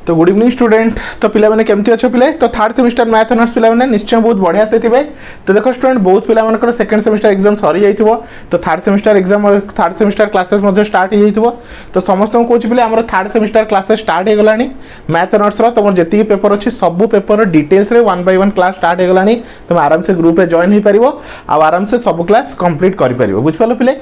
तो good evening student. तो पिला माने केमती अच्छो पिले। तो थर्ड सेमिस्टर मैथ ऑनर्स पिला माने निश्चय बहुत बढ़िया से थिबे। तो देखो स्टूडेंट बहुत पिला मानकर सेकंड सेमिस्टर एग्जाम सरी जाइथिबो। तो थर्ड सेमिस्टर एग्जाम और थर्ड सेमिस्टर क्लासेस मध्ये स्टार्ट हो जाइथिबो। तो समस्त को कोच पिले हमर थर्ड सेमिस्टर क्लासेस स्टार्ट हो गलानी। मैथ ऑनर्स रो तमर जति पेपर अछि सब पेपर डिटेल्स रे 1 बाय 1 क्लास स्टार्ट हो गलानी। तुम आराम से ग्रुप रे जॉइन हो परिबो आ आराम से सब क्लास कंप्लीट करि परिबो। बुझ पालो पिले।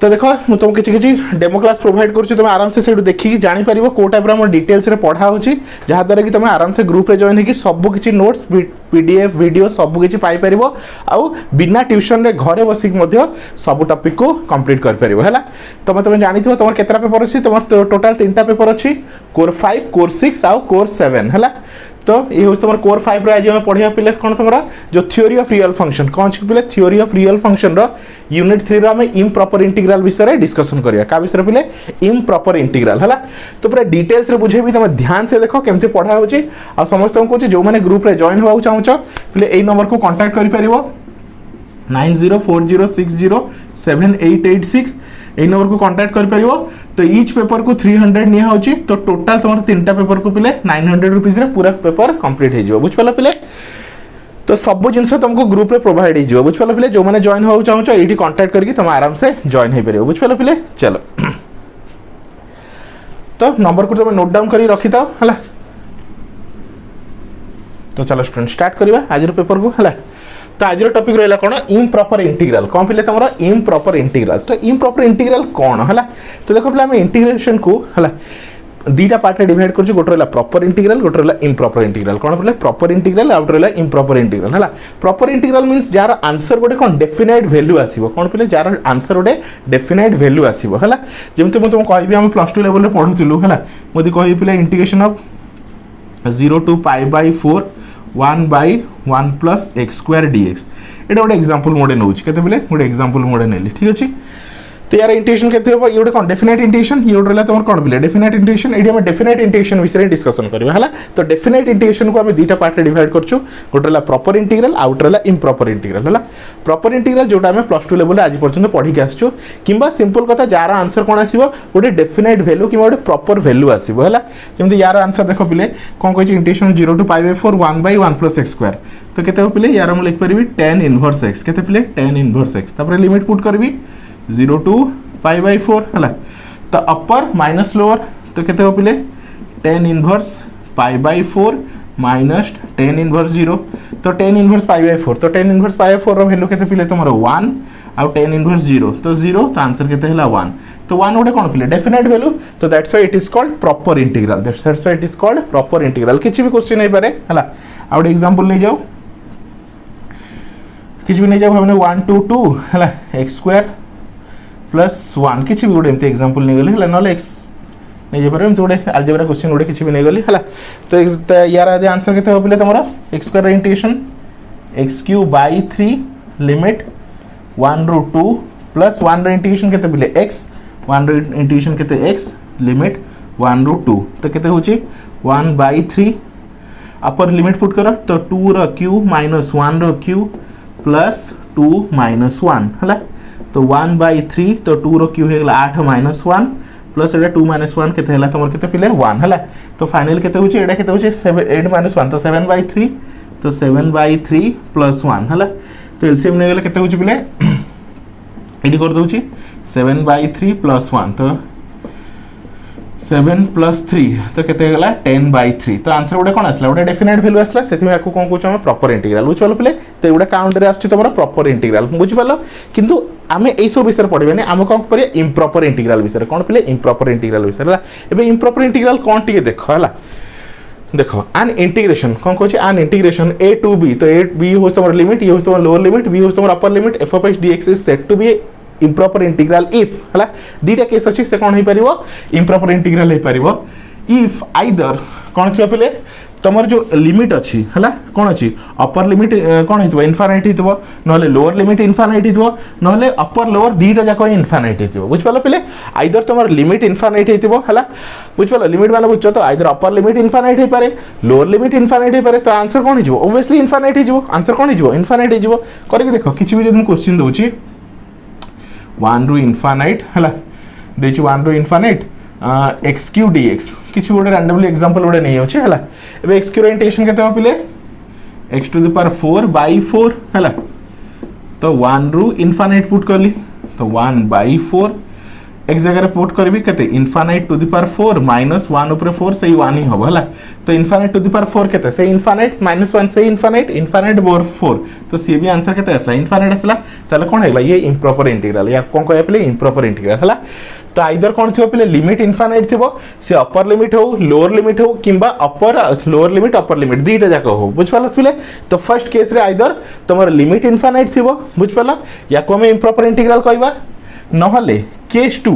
तो देखो मुझे तुम किसी डेमो क्लास प्रोवाइड करुँच तुम आराम से देखिए जापर कौ टाइप डिटेल्स पढ़ा हो जहाद्वारा कि तुम आराम से ग्रुप रे जॉइन हो सब किसी नोट्स पीडीएफ वीडियो सब किसी पाइपर आउ बिना ट्यूशन रे घरे बसिक सब टॉपिक को कंप्लीट कर परिबो हैला। तो तुम जानी तुम केतरा पेपर अच्छी तुम टोटाल 3टा पेपर अच्छी कोर 5 कोर 6 आउ कोर 7 हैला। तो ये हूँ तुम कोर 5 रो आज हम पढ़िया पिले कौन तुम जो थ्योरी ऑफ रियल फंक्शन कौन पिले थ्योरी ऑफ रियल फंक्शन रो यूनिट 3 रो हम इम्प्रॉपर इंटीग्रल विषय डिस्कशन करिया का विषय पिले इम्प्रॉपर इंटीग्रल हैला। तो पूरा डिटेल्स रे बुझेबी तुम ध्यान से देखो केमती पढ़ा होची आ समस्त को कहूँ जो मैंने ग्रुप रे जॉइन होवा चाहूछ पिले एई नंबर को कांटेक्ट करि परिबो 9040607886 এই नंबर को कांटेक्ट कर परिबो। तो ईच पेपर को 300 निया होची। तो टोटल तुम 3टा पेपर को पिले 900 रुपीस रे पूरा पेपर कंप्लीट हो जिवो। बुझ पालो पिले। तो सब जिनस तुमको ग्रुप रे प्रोवाइड हो जिवो। बुझ पालो पिले। जो माने जॉइन हो चाहछो एठी कांटेक्ट करके तुम आराम से जॉइन हो परिबो। बुझ पालो पिले। चलो तो नंबर को तुम नोट डाउन करी रखि थाओ हला। तो चलो स्टूडेंट स्टार्ट करबा आज रो पेपर को हला। तो आज टॉपिक रहा कौन इम्प्रॉपर इंटीग्रल कौन पिले तुम इम्प्रॉपर इंटीग्रल। तो इम्प्रॉपर इंटीग्रल कौन है। तो देखो पिले आम इंटीग्रेशन को है दीटा पार्ट डिवाइड कर गोटे रहा प्रॉपर इंटीग्रल गोटे रहा इम्प्रॉपर इंटीग्रल कौन पिले प्रॉपर इंटीग्रल आउट रहा इम्प्रॉपर इंटीग्रल है। Proper integral means jar answer गोटे कौन डेफिनाइट वैल्यू आसीबो कौन पिले जार आंसर गोटे डेफिनाइट वैल्यू आसीबो है। जमती मुझे कहबी हम +2 लेवल रे पढुतिलु है मुझे कहबी पिले integration of 0 to π/4 1 by 1 plus x square dx एटा गोटे एग्जांपल मोडे नउछि केते बेले गोटे एग्जांपल मोडे नेली ठीक अछि। तो यार इंटीग्रेशन केते होबो ये गोटे कोन डेफिनाइट इंटीग्रेशन ये गोटे रहला तमर कोन बेले डेफिनाइट इंटीग्रेशन एडी हम डेफिनाइट इंटीग्रेशन विषय रे डिस्कशन करबा हला। तो डेफिनाइट इंटीग्रेशन को हम दीटा पार्ट रे डिवाइड करछु गोटे रहला प्रॉपर इंटीग्रल आउट रहला इम्प्रॉपर इंटीग्रल हला। प्रॉपर इंटीग्रल जोटा हम +2 लेवल रे आज पर्यंत पढी के आछछु किबा सिंपल कथा जार आंसर कोन आसीबो गोटे डेफिनाइट वैल्यू किबा गोटे प्रॉपर वैल्यू आसीबो हला। जेमति यार आंसर देखो पिले कोन कहछि integration 0 to π/4 1 by 1 plus x square। तो केते हो पिले यार हम लिख परबी tan इनवर्स x केते पिले tan इनवर्स x तापर लिमिट पुट करबी 0 to π/4 हला। तो अपर माइनस लोअर तो केते हो पिले tan inverse π/4 minus tan inverse 0। तो tan इनवर्स π/4 तो tan इनवर्स π/4 रो वैल्यू केते पिले तमरो 1 आउ tan इनवर्स 0 तो 0 तो आंसर केते हला 1। तो 1 गोटे कोन पिले डेफिनाइट वैल्यू। तो that's why it is called proper integral that's why it is called proper integral. किछि भी क्वेश्चन नै पारे हला। आउ एग्जांपल नै जाओ किछि भी नै जाओ हमने 1 2 2 हला x स्क्वायर प्लस 1 किछि भी गोटे एमते एग्जांपल नै गले हला नले x नै जे पारे एमते गोटे अलजेब्रा क्वेश्चन गोटे किछि भी नै गली हला। तो यार आदि आंसर केते हो पिले तमरो x square integration x³/3 limit 1 ru 2 plus 1 रो इंटीग्रेशन केते पिले x 1 रो इंटीग्रेशन केते x लिमिट 1 ru 2 तो केते होची 1/3 अपर लिमिट पुट करो तो 2 रो क्यूब माइनस 1 रो क्यूब प्लस 2 माइनस 1 हला। तो 1/3 तो 2 रो cube हेगला 8 minus 1 plus iota 2 minus 1 केते हला तमर केते पिले 1 हला। तो फाइनल केते होची एटा केते होची 8 माइनस 1 तो 7/3 तो 7/3 प्लस 1 हला। तो एलसीएम ने गेले केते होची पिले एडी कर दोची 7/3 प्लस 1 तो 7 प्लस 3 तो केते गला 10/3। तो आंसर गोटे कोन आसला गोटे डेफिनाइट वैल्यू आसला सेति में आको कोन कहू हम प्रॉपर इंटीग्रल। बुझ पालो पिले। तो एगुडा काउंट रे आछी तमरा प्रॉपर इंटीग्रल बुझ पालो। किंतु आमे एई सब विषय पढिबेनी आमे कोन करिया इम्प्रॉपर इंटीग्रल विषय कोन पिले इम्प्रॉपर इंटीग्रल विषय हला। एबे इम्प्रॉपर इंटीग्रल कोन टिके देखो हला। देखो एन इंटीग्रेशन कौन कहछि an integration a to b तो a b होस तमर लिमिट ये होस तमर लोअर लिमिट b होस तमर upper limit f of x dx is said to be improper integral if हला। दीटा केस अछि से कोन हे परिबो इम्प्रॉपर इंटीग्रल हे परिबो इफ आइदर कोन छ पिले तमर जो लिमिट अछि हला कोन अछि अपर लिमिट कोन हितबो इनफाइनाइट हितबो नले लोअर लिमिट इनफाइनाइट हितबो नले अपर लोअर दीटा जाको इनफाइनाइट हितबो। बुझ पालो पिले आइदर तमर लिमिट इनफाइनाइट हितबो हला। बुझ पालो लिमिट माने बुझ तो आइदर अपर लिमिट इनफाइनाइट हे पारे लोअर लिमिट इनफाइनाइट हे पारे। तो आंसर कोन हिजबो ऑब्वियसली इनफाइनाइट हिजबो आंसर कोन हिजबो इनफाइनाइट हिजबो। करके देखो किछि भी जदि क्वेश्चन दोछि 1 ru इनफाइनाइट हला देछि 1 ru infinite x Q D x किसी गोटे रैंडमली एग्जांपल गोटे नहीं होचे हला एबे एक्स क्यू रो इंटीग्रेशन केते हो पिले x to the power 4 by 4 हला तो 1 रु इनफाइनाइट पुट करली तो 1 बाय 4 एक जगह पुट करबी केते infinite to the power 4 minus 1 ऊपर 4 सही 1 ही होबो हला तो इनफाइनाइट टू द पावर 4 केते से इनफाइनाइट माइनस 1 से इनफाइनाइट इनफाइनाइट ओवर 4 तो सी भी आंसर केते आसला इनफाइनाइट आसला ताले कोन हैला ये इंप्रोपर इंटीग्रल या कोन कहया पले इंप्रोपर इंटीग्रल हला तो आइदर कोन थिबो पले लिमिट इनफाइनाइट थिबो से अपर लिमिट हो लोअर लिमिट हो किंबा upper lower limit upper limit दीटा जाको हो बुझ पाला थिले तो फर्स्ट केस रे आइदर तमर लिमिट इनफाइनाइट थिबो बुझ पाला या को हम इंप्रोपर इंटीग्रल कहबा नहले केस 2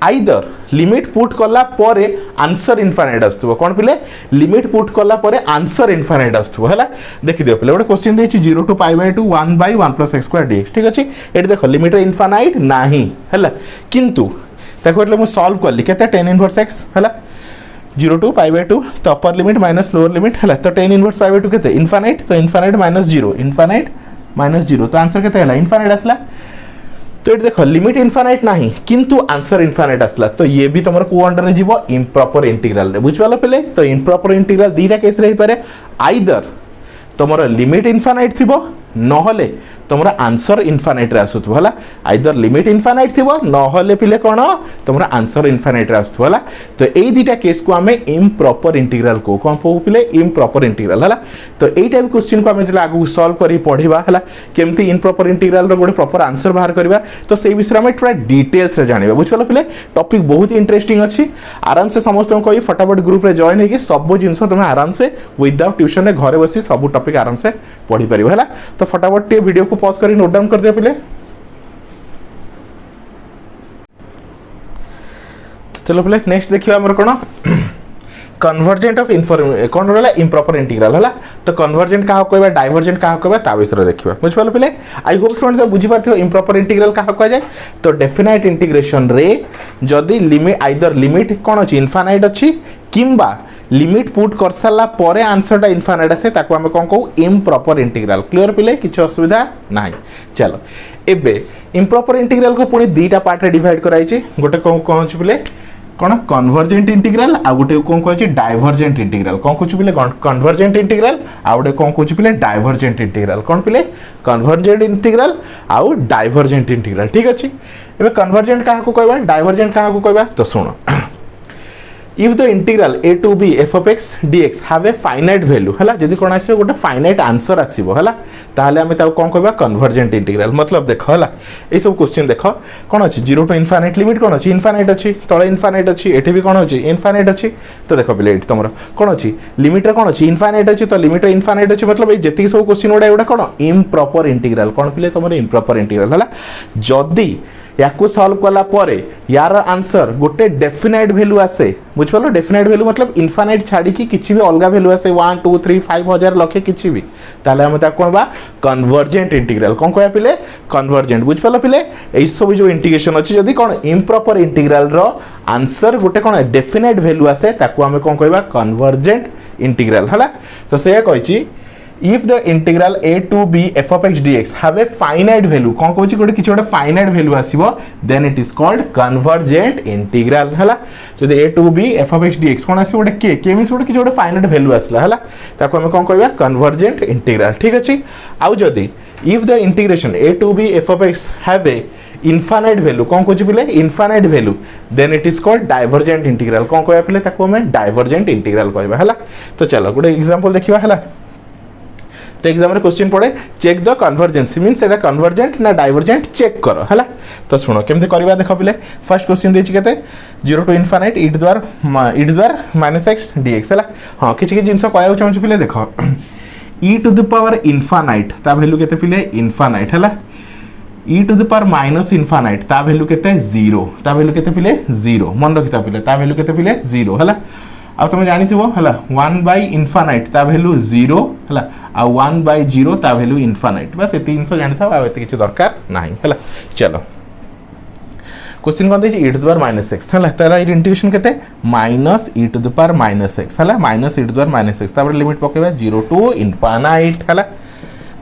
आइदर लिमिट पुट कला परे आंसर इनफाइनाइट आस्तबो कोन पिले लिमिट पुट कला परे आंसर इनफाइनाइट आस्तबो हला देखि दियो पिले गोटे क्वेश्चन देछि 0 to pi by 2 1 by 1 plus x square dx ठीक अछि एटी देखो लिमिट इनफाइनाइट नाही हला किंतु देखो एटले मु सॉल्व करली केते tan इनवर्स x हला 0 टू पाई बाय 2 तो upper limit minus lower limit हला तो tan इनवर्स पाई बाय 2 केते इनफाइनाइट तो इनफाइनाइट माइनस 0 तो आंसर केते हला इनफाइनाइट आसला तो ये देखो लिमिट इनफाइनाइट नहीं किंतु आंसर इनफाइनाइट आसला तो ये भी तुम को अंडर रे जीवो इंप्रोपर इंटीग्रल रे बुझ पालो पहले तो इंप्रोपर इंटीग्रल दीटा केस रही पारे आइदर तुमर लिमिट इनफाइनाइट थिबो नहले तुमरा आंसर इनफाइनाइट रे आसुथबो हला आइदर लिमिट इनफाइनाइट थिबो नहले पिले कोन तुमरा आंसर इनफाइनाइट रे आसुथबो हला तो एई दीटा केस को हमें इंप्रोपर इंटीग्रल को कोन पो पिले इंप्रोपर इंटीग्रल हला तो एई टाइप क्वेश्चन को हमें जला आगु सॉल्व करी पढिबा हला केमती इंप्रोपर इंटीग्रल रो गोटे प्रॉपर आंसर बाहर करबा तो सेई विषय हमें थोड़ा डिटेल्स रे जानिबा बुझ पालो पिले टॉपिक बहुत ही इंटरेस्टिंग अछि आराम से समस्त को कहि फटाफट ग्रुप रे जॉइन हेके सब जिंस तुम आराम से विदाउट ट्यूशन रे घरे बसी सब टॉपिक आराम से पढी परिबो हला तो फटाफट टे वीडियो को पॉज करी नोट डाउन कर दिया पहले तो चलो पहले नेक्स्ट देखियो हमर कोन कन्वर्जेंट ऑफ कोन रहला इंप्रोपर इंटीग्रल हला तो कन्वर्जेंट का कहबा डाइवर्जेंट का कहबा ता विषय देखिबा बुझ पालो पहले आई होप स्टूडेंट सब बुझी पारथियो इंप्रोपर इंटीग्रल का कह जाय तो डेफिनाइट इंटीग्रेशन रे जदी लिमिट आइदर लिमिट कोन अछि इनफाइनाइट अछि किंबा लिमिट पुट कर साला परे आंसरटा इनफाइनाइट आसे ताको हम कोन कहू इम्प्रॉपर इंटीग्रल क्लियर पिले किछ असुविधा नाही चलो एबे इम्प्रॉपर इंटीग्रल को पुनी दीटा पार्ट रे डिवाइड कराई छी गोटे कोन कहू पिले कोन कन्वर्जेंट इंटीग्रल आ गोटे कोन कहू छी डाइवर्जेंट इंटीग्रल कोन कहू पिले कन्वर्जेंट इंटीग्रल आ गोटे कोन कहू पिले डाइवर्जेंट इंटीग्रल कोन पिले कन्वर्जेंट इंटीग्रल आ डाइवर्जेंट इंटीग्रल ठीक अछि एबे कन्वर्जेंट का को कहबा डाइवर्जेंट का को कहबा तो सुनो if the integral a to b f of x dx have a finite value हला जदी कोन आसे गोटे फाइनाइट आंसर आसीबो हला ताले हम ताऊ कोन कहबा कन्वर्जेंट इंटीग्रल मतलब देखो हला ए सब क्वेश्चन देखो कोन अछि 0 टू इनफाइनाइट लिमिट कोन अछि इनफाइनाइट अछि तळे इनफाइनाइट अछि एठी भी कोन अछि इनफाइनाइट अछि तो देखो पहिले एठी तमरो कोन अछि लिमिट रे कोन अछि इनफाइनाइट अछि तो लिमिट रे इनफाइनाइट अछि मतलब ए जति सब क्वेश्चन उडा कोन इम्प्रॉपर इंटीग्रल कोन पिले तमरो इम्प्रॉपर इंटीग्रल हला जदी याकू सॉल्व कला परे यार आंसर गोटे डेफिनाइट वैल्यू आसे बुझ पालो डेफिनाइट वैल्यू मतलब इनफाइनाइट छाड़ी की किछि भी अलगा वैल्यू आसे 1 2 3 5000 लखे किछि भी ताले हम ता कोनबा कन्वर्जेंट इंटीग्रल कोन कहया पिले कन्वर्जेंट बुझ पालो पिले एई सब जो इंटीग्रेशन अछि जदी कोन इम्प्रॉपर इंटीग्रल रो आंसर गोटे कोन डेफिनाइट वैल्यू आसे ताको हम कोन कहबा कन्वर्जेंट इंटीग्रल हला तो से कहछि if the integral a to b f of x dx have a finite value कोन कहछि गोटे किछ गोटे फाइनाइट वैल्यू आसीबो then it is called convergent integral हला जदि a to b f of x dx कोन आसी गोटे k मींस गोटे किछ गोटे फाइनाइट वैल्यू आसला हला ताको हम कोन कहबा convergent integral ठीक अछि आउ जदि if the integration a to b f of x have a infinite value कोन कहछि पिले infinite value then it is called divergent integral कोन कहया पिले ताको हम divergent integral कहबा हला तो चलो गोटे एग्जांपल देखिबा हला तो एग्जाम रे क्वेश्चन पड़े check the कन्वर्जेंसी means Etah convergent ना डाइवर्जेंट चेक करो हला तो सुनो केमते करबा देखो पिले फर्स्ट क्वेश्चन देछि केते 0 टू इनफाइनाइट e द्वार माइनस x dx हला हां किछि के जिंस कहया चाहू पिले देखो e to the power infinite ता वैल्यू केते पिले इनफाइनाइट हला e to the power minus infinite ता वैल्यू केते 0 ता वैल्यू केते पिले 0 मन रखिता पिले ता वैल्यू केते पिले 0 हला आ तुम जानि थिबो हला 1 बाय इनफाइनाइट ता वैल्यू 0 हला आ 1 बाय 0 ता वैल्यू इनफाइनाइट बस ए 300 जानि था आ एते किछ दरकार नाही हला चलो क्वेश्चन कोन देछि e to the power minus x हला ताला इ इंटीग्रेशन केते minus e to the power minus x हला minus e to the power minus x तापर लिमिट पकेबा 0 टू इनफाइनाइट हला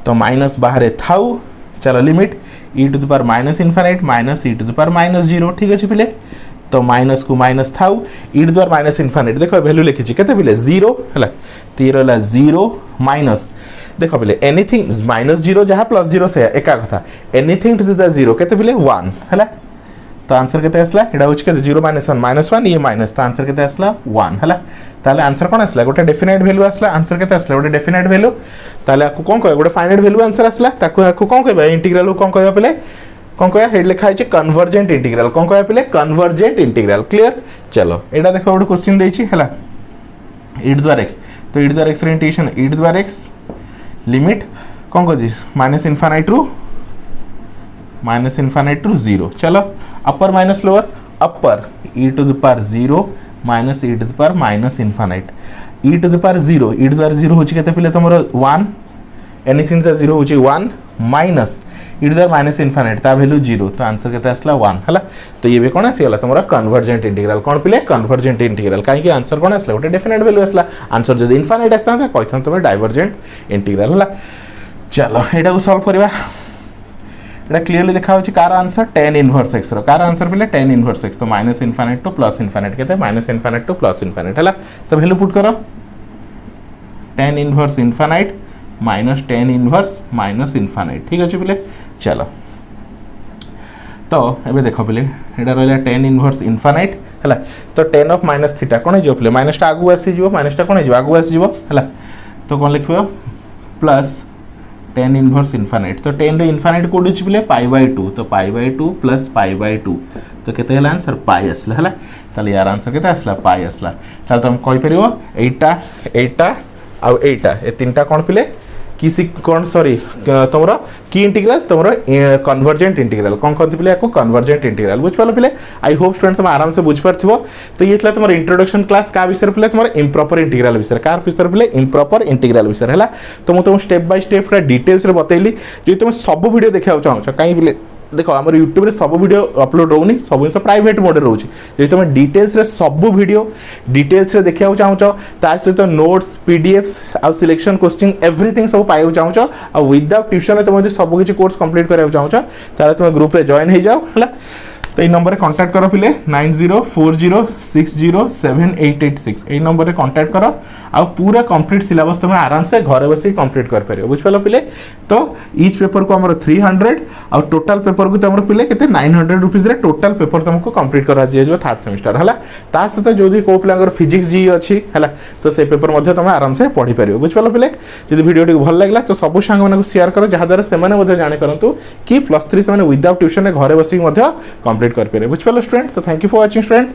तो माइनस बाहर थाउ चलो limit e to the power minus infinite minus e to the power minus 0 ठीक अछि पिले तो माइनस को माइनस थाउ e to the power minus infinite देख वैल्यू लिखी केते पिले 0 है तो ये रहा 0 माइनस देख पिले एनीथिंग माइनस 0 जहाँ प्लस 0 से एका कथा एनीथिंग टू द 0 केते पिले 1 है तो आंसर केते आसला एडा होच के 0 माइनस 1 ये माइनस तो आंसर केते आसला 1 है ताले आंसर कोन आसला गोटे डेफिनाइट वैल्यू आसला आंसर केते आसला गोटे डेफिनाइट वैल्यू ताले आपको कोन कहबा गोटे फाइनाइट वैल्यू आंसर आसला ताको आपको कोन कहबा इंटीग्रल को कोन कहबा पले कोन कहबा हेड लिखा है कन्वर्जेंट इंटीग्रल कोन कहबा पले कन्वर्जेंट इंटीग्रल क्लियर चलो एडा देखो गोटे क्वेश्चन देछि हला e टू द x तो e टू द x रे integration e to the x limit कोन को जी माइनस इनफाइनाइट टू 0 चलो upper minus lower upper e to the power 0 minus e to the power minus infinite e to the power 0 e to the power 0 होची केते पिले तमरो 1 anything the 0 होची 1 minus e to the power minus infinite ता value 0 तो answer केते आसला 1 हला तो ये भी कोन आसी गला तमरो कन्वर्जेंट इंटीग्रल कोन पिले कन्वर्जेंट इंटीग्रल काहे कि आंसर कोन आसला गोटे डेफिनेट वैल्यू आसला आंसर जदी इनफाइनाइट आस्ता त कहिथन तमे डाइवर्जेंट इंटीग्रल हला चलो एटा को सॉल्व करबा एटा क्लियरली देखा होची कार आंसर tan इनवर्स x रो कार आंसर पिले tan इनवर्स x तो minus infinite to plus infinite केते minus infinite to plus infinite हला तो वैल्यू पुट करो tan inverse infinite minus tan inverse minus infinite ठीक अछि पिले चलो तो एबे देखो पिले एटा रहला tan इनवर्स इनफाइनाइट हला तो tan ऑफ माइनस थीटा कोन जो पिले माइनस टा आगु आसी जिवो माइनस टा कोन जो आगु आसी जिवो हला तो कोन लिखबो प्लस tan इनवर्स इनफाइनाइट तो tan रे इनफाइनाइट कोड अछि पिले π/2 तो π/2 प्लस π/2 तो केते हला आंसर पाई आसला हला ताले यार आंसर केते आसला पाई आसला ताले तुम कहि परिबो एटा आ एटा ए तीनटा कोन पिले किसी कौन सॉरी तुमरा की इंटीग्रल तुमरा कन्वर्जेंट इंटीग्रल कौन कहते पिले को कन्वर्जेंट इंटीग्रल बुझ पालो पिले आई होप स्टूडेंट तुम आराम से बुझ पारथिबो तो ये थला तुमरा इंट्रोडक्शन क्लास का विषय पिले तुमरा इम्प्रॉपर इंटीग्रल विषय कार विषय पिले इम्प्रॉपर इंटीग्रल विषय हला तो मु तुम स्टेप बाय स्टेप पूरा डिटेल्स रे बतैली जे तुम सब वीडियो देखा चाहो काई पिले देखो आम यूट्यूब रे सब वीडियो अपलोड होनी सब जिन प्राइवेट मोड रोचे जो तुम डिटेल्स रे सब वीडियो डिटेल्स रे देखा चाहो ता सहित नोट्स पीडीएफ्स आ सिलेक्शन क्वेश्चन एवरीथिंग सब पाइबा चाहो आ विदाउट ट्यूशन तुम सब किसी कोर्स कंप्लीट करा चाहो ताले तुम ग्रुप रे जॉइन हो जाओ हला तो ये नंबर कांटेक्ट करो पिले 9040607886 ए नंबर रे कांटेक्ट करो आ पूरा कंप्लीट सिलेबस तुम आराम से घरे बसी कंप्लीट कर परियो बुझ पालो पिले तो ईच पेपर को हमर 300 आ टोटल पेपर को तुम पिले केते 900 रुपीस रे टोटल पेपर तुमको कंप्लीट करा दिए जो थर्ड सेमेस्टर हला ता सहित जोदी को पिलांगर फिजिक्स जी अछि हला तो से पेपर मध्ये तुम आराम से पढ़ी परियो बुझ पालो पिले जदी वीडियो टी भल लागला तो सब संग मानको शेयर करो जहा द्वारा से माने मध्ये जाने करंतु कि +3 से माने विदाउट ट्यूशन रे घरे बसी मध्ये कंप्लीट कर पारे बुझ पालो स्टूडेंट तो thank you for watching student.